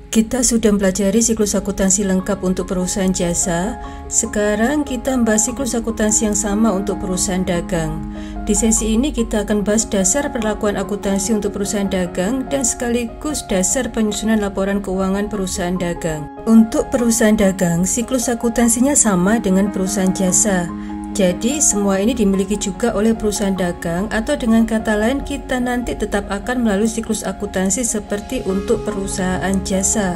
Kita sudah mempelajari siklus akuntansi lengkap untuk perusahaan jasa. Sekarang kita membahas siklus akuntansi yang sama untuk perusahaan dagang. Di sesi ini kita akan bahas dasar perlakuan akuntansi untuk perusahaan dagang dan sekaligus dasar penyusunan laporan keuangan perusahaan dagang. Untuk perusahaan dagang, siklus akuntansinya sama dengan perusahaan jasa. Jadi semua ini dimiliki juga oleh perusahaan dagang, atau dengan kata lain kita nanti tetap akan melalui siklus akuntansi seperti untuk perusahaan jasa.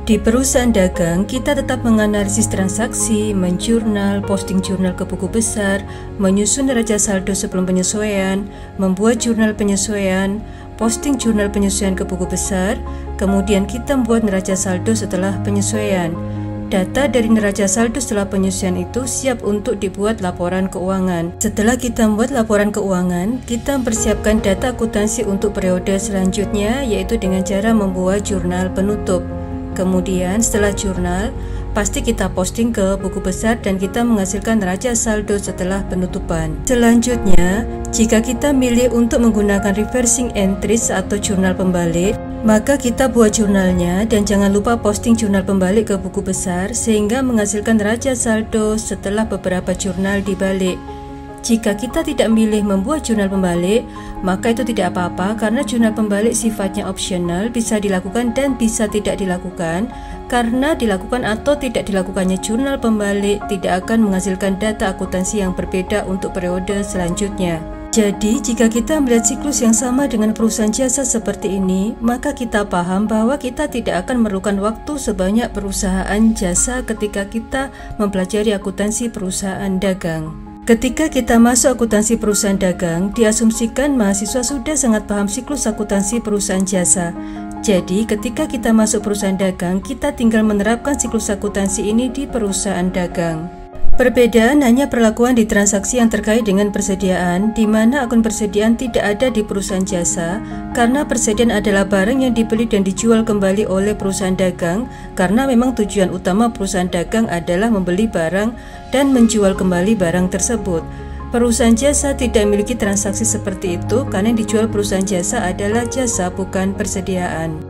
Di perusahaan dagang kita tetap menganalisis transaksi, menjurnal, posting jurnal ke buku besar, menyusun neraca saldo sebelum penyesuaian, membuat jurnal penyesuaian, posting jurnal penyesuaian ke buku besar, kemudian kita membuat neraca saldo setelah penyesuaian. Data dari neraca saldo setelah penyesuaian itu siap untuk dibuat laporan keuangan. Setelah kita membuat laporan keuangan, kita mempersiapkan data akuntansi untuk periode selanjutnya, yaitu dengan cara membuat jurnal penutup. Kemudian setelah jurnal, pasti kita posting ke buku besar dan kita menghasilkan neraca saldo setelah penutupan. Selanjutnya, jika kita milih untuk menggunakan reversing entries atau jurnal pembalik, maka kita buat jurnalnya dan jangan lupa posting jurnal pembalik ke buku besar sehingga menghasilkan neraca saldo setelah beberapa jurnal dibalik. Jika kita tidak milih membuat jurnal pembalik, maka itu tidak apa-apa karena jurnal pembalik sifatnya opsional, bisa dilakukan dan bisa tidak dilakukan. Karena dilakukan atau tidak dilakukannya jurnal pembalik tidak akan menghasilkan data akuntansi yang berbeda untuk periode selanjutnya. Jadi, jika kita melihat siklus yang sama dengan perusahaan jasa seperti ini, maka kita paham bahwa kita tidak akan memerlukan waktu sebanyak perusahaan jasa ketika kita mempelajari akuntansi perusahaan dagang. Ketika kita masuk akuntansi perusahaan dagang, diasumsikan mahasiswa sudah sangat paham siklus akuntansi perusahaan jasa. Jadi, ketika kita masuk perusahaan dagang, kita tinggal menerapkan siklus akuntansi ini di perusahaan dagang. Perbedaan hanya perlakuan di transaksi yang terkait dengan persediaan, di mana akun persediaan tidak ada di perusahaan jasa, karena persediaan adalah barang yang dibeli dan dijual kembali oleh perusahaan dagang, karena memang tujuan utama perusahaan dagang adalah membeli barang dan menjual kembali barang tersebut. Perusahaan jasa tidak memiliki transaksi seperti itu, karena yang dijual perusahaan jasa adalah jasa, bukan persediaan.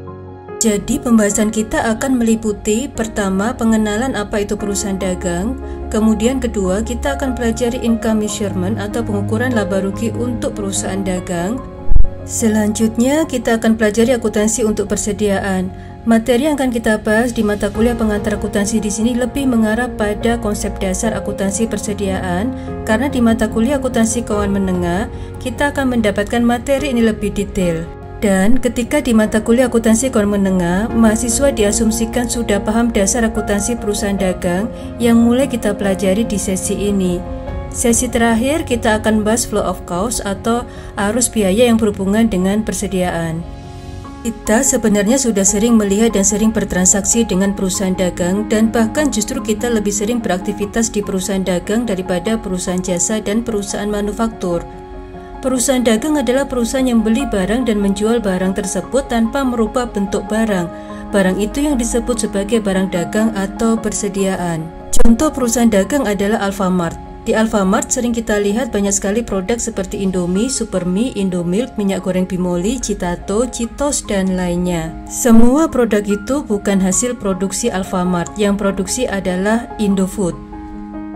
Jadi pembahasan kita akan meliputi pertama pengenalan apa itu perusahaan dagang, kemudian kedua kita akan pelajari income measurement atau pengukuran laba rugi untuk perusahaan dagang. Selanjutnya kita akan pelajari akuntansi untuk persediaan. Materi yang akan kita bahas di mata kuliah pengantar akuntansi di sini lebih mengarah pada konsep dasar akuntansi persediaan, karena di mata kuliah akuntansi keuangan menengah kita akan mendapatkan materi ini lebih detail. Dan ketika di mata kuliah akuntansi keuangan menengah, mahasiswa diasumsikan sudah paham dasar akuntansi perusahaan dagang yang mulai kita pelajari di sesi ini. Sesi terakhir kita akan bahas flow of cost atau arus biaya yang berhubungan dengan persediaan. Kita sebenarnya sudah sering melihat dan sering bertransaksi dengan perusahaan dagang, dan bahkan justru kita lebih sering beraktivitas di perusahaan dagang daripada perusahaan jasa dan perusahaan manufaktur. Perusahaan dagang adalah perusahaan yang beli barang dan menjual barang tersebut tanpa merubah bentuk barang. Barang itu yang disebut sebagai barang dagang atau persediaan. Contoh perusahaan dagang adalah Alfamart. Di Alfamart sering kita lihat banyak sekali produk seperti Indomie, Supermie, Indomilk, minyak goreng Bimoli, Citato, Citos, dan lainnya. Semua produk itu bukan hasil produksi Alfamart, yang produksi adalah Indofood.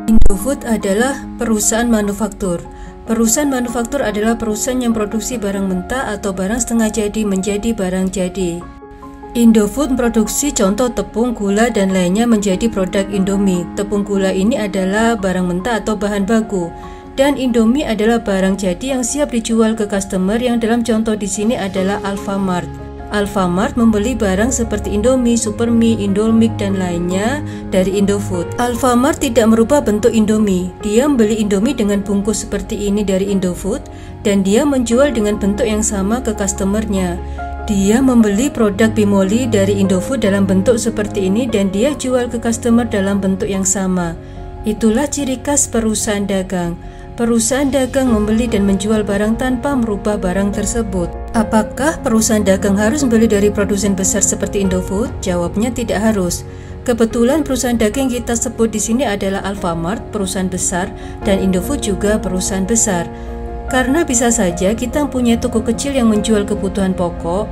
Indofood adalah perusahaan manufaktur. Perusahaan manufaktur adalah perusahaan yang produksi barang mentah atau barang setengah jadi menjadi barang jadi. Indofood memproduksi contoh tepung, gula, dan lainnya menjadi produk Indomie. Tepung gula ini adalah barang mentah atau bahan baku. Dan Indomie adalah barang jadi yang siap dijual ke customer, yang dalam contoh di sini adalah Alfamart. Alfamart membeli barang seperti Indomie, Supermie, Indomilk, dan lainnya dari Indofood. Alfamart tidak merubah bentuk Indomie. Dia membeli Indomie dengan bungkus seperti ini dari Indofood, dan dia menjual dengan bentuk yang sama ke customernya. Dia membeli produk Bimoli dari Indofood dalam bentuk seperti ini, dan dia jual ke customer dalam bentuk yang sama. Itulah ciri khas perusahaan dagang. Perusahaan dagang membeli dan menjual barang tanpa merubah barang tersebut. Apakah perusahaan dagang harus membeli dari produsen besar seperti Indofood? Jawabnya tidak harus. Kebetulan perusahaan dagang yang kita sebut di sini adalah Alfamart, perusahaan besar, dan Indofood juga perusahaan besar. Karena bisa saja kita mempunyai toko kecil yang menjual kebutuhan pokok,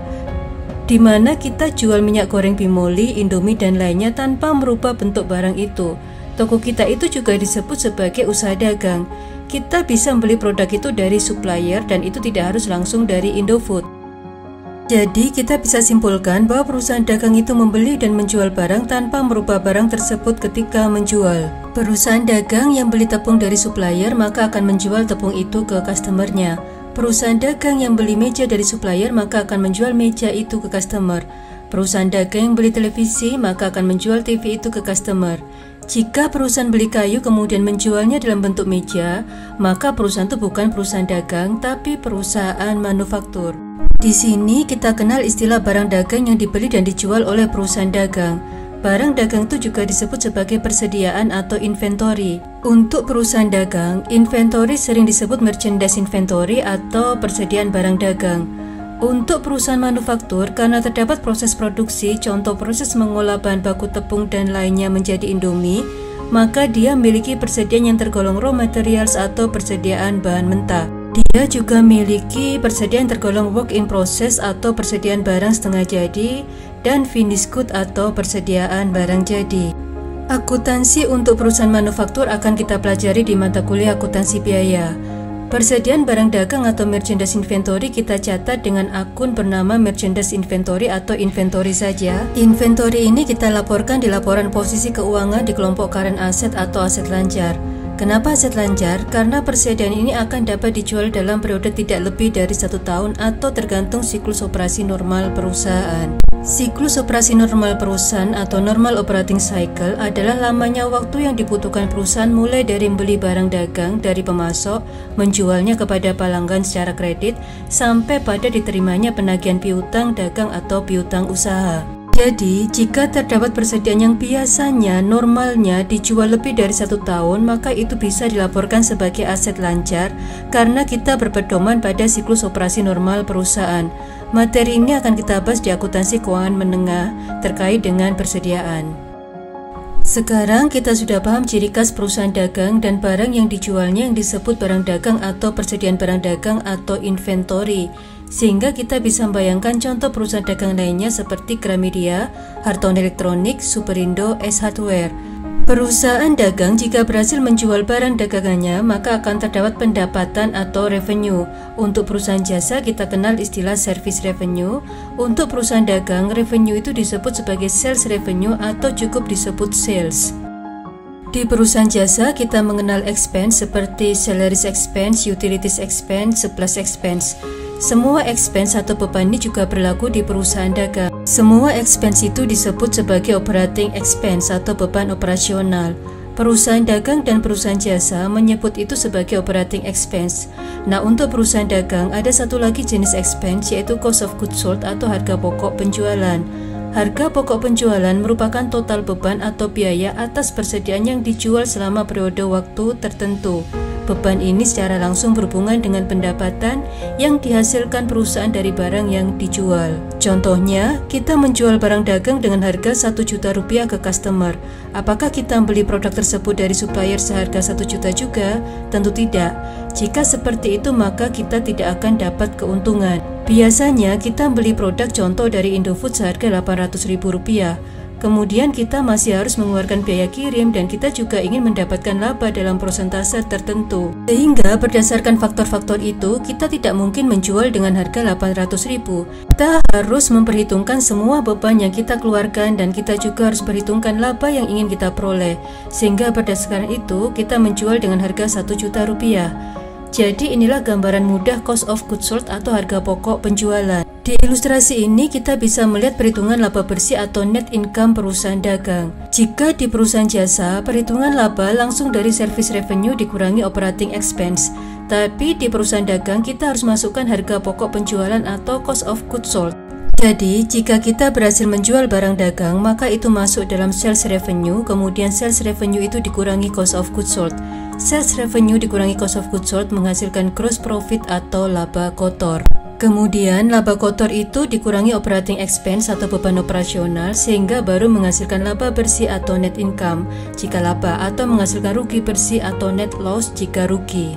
di mana kita jual minyak goreng Bimoli, Indomie, dan lainnya tanpa merubah bentuk barang itu. Toko kita itu juga disebut sebagai usaha dagang. Kita bisa membeli produk itu dari supplier dan itu tidak harus langsung dari Indofood. Jadi kita bisa simpulkan bahwa perusahaan dagang itu membeli dan menjual barang tanpa merubah barang tersebut ketika menjual. Perusahaan dagang yang beli tepung dari supplier maka akan menjual tepung itu ke customernya. Perusahaan dagang yang beli meja dari supplier maka akan menjual meja itu ke customer. Perusahaan dagang yang beli televisi maka akan menjual TV itu ke customer. Jika perusahaan beli kayu kemudian menjualnya dalam bentuk meja, maka perusahaan itu bukan perusahaan dagang tapi perusahaan manufaktur. Di sini kita kenal istilah barang dagang yang dibeli dan dijual oleh perusahaan dagang. Barang dagang itu juga disebut sebagai persediaan atau inventory. Untuk perusahaan dagang, inventory sering disebut merchandise inventory atau persediaan barang dagang. Untuk perusahaan manufaktur, karena terdapat proses produksi, contoh proses mengolah bahan baku tepung dan lainnya menjadi Indomie, maka dia memiliki persediaan yang tergolong raw materials atau persediaan bahan mentah. Dia juga memiliki persediaan tergolong work in process atau persediaan barang setengah jadi dan finished good atau persediaan barang jadi. Akuntansi untuk perusahaan manufaktur akan kita pelajari di mata kuliah akuntansi biaya. Persediaan barang dagang atau merchandise inventory kita catat dengan akun bernama merchandise inventory atau inventory saja. Inventory ini kita laporkan di laporan posisi keuangan di kelompok current asset atau aset lancar. Kenapa aset lancar? Karena persediaan ini akan dapat dijual dalam periode tidak lebih dari 1 tahun atau tergantung siklus operasi normal perusahaan. Siklus operasi normal perusahaan atau normal operating cycle adalah lamanya waktu yang dibutuhkan perusahaan mulai dari membeli barang dagang dari pemasok, menjualnya kepada pelanggan secara kredit, sampai pada diterimanya penagihan piutang dagang atau piutang usaha. Jadi, jika terdapat persediaan yang biasanya normalnya dijual lebih dari 1 tahun, maka itu bisa dilaporkan sebagai aset lancar karena kita berpedoman pada siklus operasi normal perusahaan. Materi ini akan kita bahas di akuntansi keuangan menengah terkait dengan persediaan. Sekarang kita sudah paham ciri khas perusahaan dagang dan barang yang dijualnya yang disebut barang dagang atau persediaan barang dagang atau inventory. Sehingga kita bisa membayangkan contoh perusahaan dagang lainnya seperti Gramedia, Hartono Elektronik, Superindo, S Hardware. Perusahaan dagang jika berhasil menjual barang dagangannya maka akan terdapat pendapatan atau revenue. Untuk perusahaan jasa kita kenal istilah service revenue. Untuk perusahaan dagang, revenue itu disebut sebagai sales revenue atau cukup disebut sales. Di perusahaan jasa kita mengenal expense seperti salaries expense, utilities expense, supplies expense. Semua expense atau beban ini juga berlaku di perusahaan dagang. Semua expense itu disebut sebagai operating expense atau beban operasional. Perusahaan dagang dan perusahaan jasa menyebut itu sebagai operating expense. Nah, untuk perusahaan dagang ada satu lagi jenis expense yaitu cost of goods sold atau harga pokok penjualan. Harga pokok penjualan merupakan total beban atau biaya atas persediaan yang dijual selama periode waktu tertentu. Beban ini secara langsung berhubungan dengan pendapatan yang dihasilkan perusahaan dari barang yang dijual. Contohnya, kita menjual barang dagang dengan harga 1 juta rupiah ke customer. Apakah kita membeli produk tersebut dari supplier seharga 1 juta juga? Tentu tidak. Jika seperti itu maka kita tidak akan dapat keuntungan. Biasanya kita membeli produk contoh dari Indofood seharga Rp800.000. Kemudian kita masih harus mengeluarkan biaya kirim dan kita juga ingin mendapatkan laba dalam persentase tertentu. Sehingga berdasarkan faktor-faktor itu, kita tidak mungkin menjual dengan harga 800.000. Kita harus memperhitungkan semua beban yang kita keluarkan dan kita juga harus perhitungkan laba yang ingin kita peroleh. Sehingga berdasarkan itu, kita menjual dengan harga 1 juta rupiah. Jadi inilah gambaran mudah cost of goods sold atau harga pokok penjualan. Di ilustrasi ini kita bisa melihat perhitungan laba bersih atau net income perusahaan dagang. Jika di perusahaan jasa, perhitungan laba langsung dari service revenue dikurangi operating expense. Tapi di perusahaan dagang kita harus masukkan harga pokok penjualan atau cost of goods sold. Jadi, jika kita berhasil menjual barang dagang, maka itu masuk dalam sales revenue, kemudian sales revenue itu dikurangi cost of goods sold. Sales revenue dikurangi cost of goods sold menghasilkan gross profit atau laba kotor. Kemudian laba kotor itu dikurangi operating expense atau beban operasional sehingga baru menghasilkan laba bersih atau net income jika laba atau menghasilkan rugi bersih atau net loss jika rugi.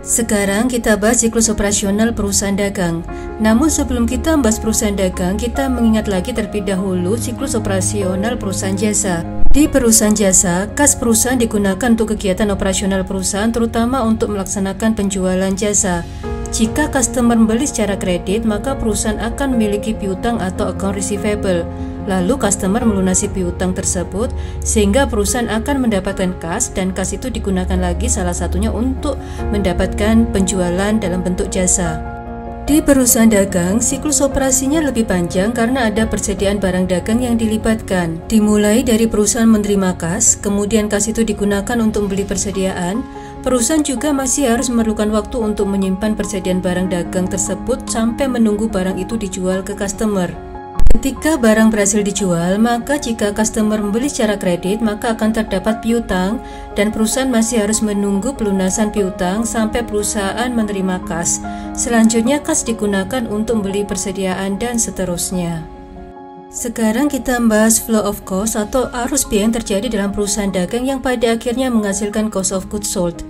Sekarang kita bahas siklus operasional perusahaan dagang. Namun sebelum kita membahas perusahaan dagang, kita mengingat lagi terlebih dahulu siklus operasional perusahaan jasa. Di perusahaan jasa, kas perusahaan digunakan untuk kegiatan operasional perusahaan, terutama untuk melaksanakan penjualan jasa. Jika customer membeli secara kredit, maka perusahaan akan memiliki piutang atau account receivable. Lalu customer melunasi piutang tersebut sehingga perusahaan akan mendapatkan kas, dan kas itu digunakan lagi salah satunya untuk mendapatkan penjualan dalam bentuk jasa. Di perusahaan dagang, siklus operasinya lebih panjang karena ada persediaan barang dagang yang dilibatkan. Dimulai dari perusahaan menerima kas, kemudian kas itu digunakan untuk membeli persediaan. Perusahaan juga masih harus memerlukan waktu untuk menyimpan persediaan barang dagang tersebut sampai menunggu barang itu dijual ke customer. Ketika barang berhasil dijual, maka jika customer membeli secara kredit, maka akan terdapat piutang dan perusahaan masih harus menunggu pelunasan piutang sampai perusahaan menerima kas. Selanjutnya kas digunakan untuk membeli persediaan dan seterusnya. Sekarang kita membahas flow of cost atau arus biaya yang terjadi dalam perusahaan dagang yang pada akhirnya menghasilkan cost of goods sold.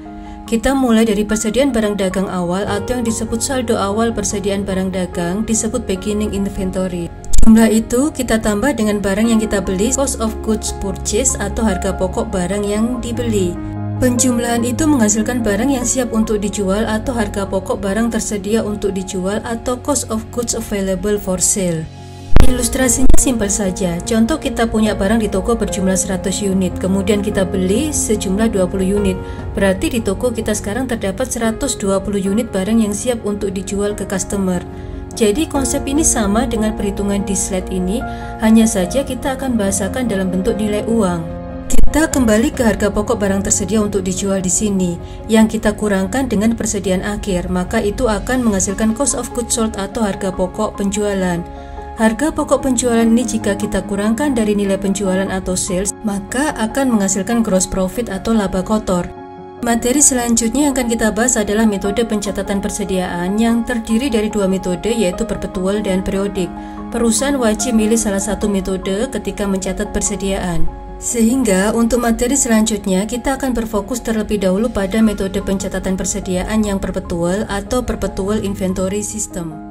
Kita mulai dari persediaan barang dagang awal atau yang disebut saldo awal persediaan barang dagang, disebut beginning inventory. Jumlah itu kita tambah dengan barang yang kita beli, cost of goods purchase atau harga pokok barang yang dibeli. Penjumlahan itu menghasilkan barang yang siap untuk dijual atau harga pokok barang tersedia untuk dijual atau cost of goods available for sale. Ilustrasinya simpel saja. Contoh, kita punya barang di toko berjumlah 100 unit, kemudian kita beli sejumlah 20 unit. Berarti di toko kita sekarang terdapat 120 unit barang yang siap untuk dijual ke customer. Jadi konsep ini sama dengan perhitungan di slide ini, hanya saja kita akan bahasakan dalam bentuk nilai uang. Kita kembali ke harga pokok barang tersedia untuk dijual di sini, yang kita kurangkan dengan persediaan akhir, maka itu akan menghasilkan cost of goods sold atau harga pokok penjualan. Harga pokok penjualan ini jika kita kurangkan dari nilai penjualan atau sales, maka akan menghasilkan gross profit atau laba kotor. Materi selanjutnya yang akan kita bahas adalah metode pencatatan persediaan yang terdiri dari dua metode, yaitu perpetual dan periodik. Perusahaan wajib milih salah satu metode ketika mencatat persediaan. Sehingga untuk materi selanjutnya kita akan berfokus terlebih dahulu pada metode pencatatan persediaan yang perpetual atau perpetual inventory system.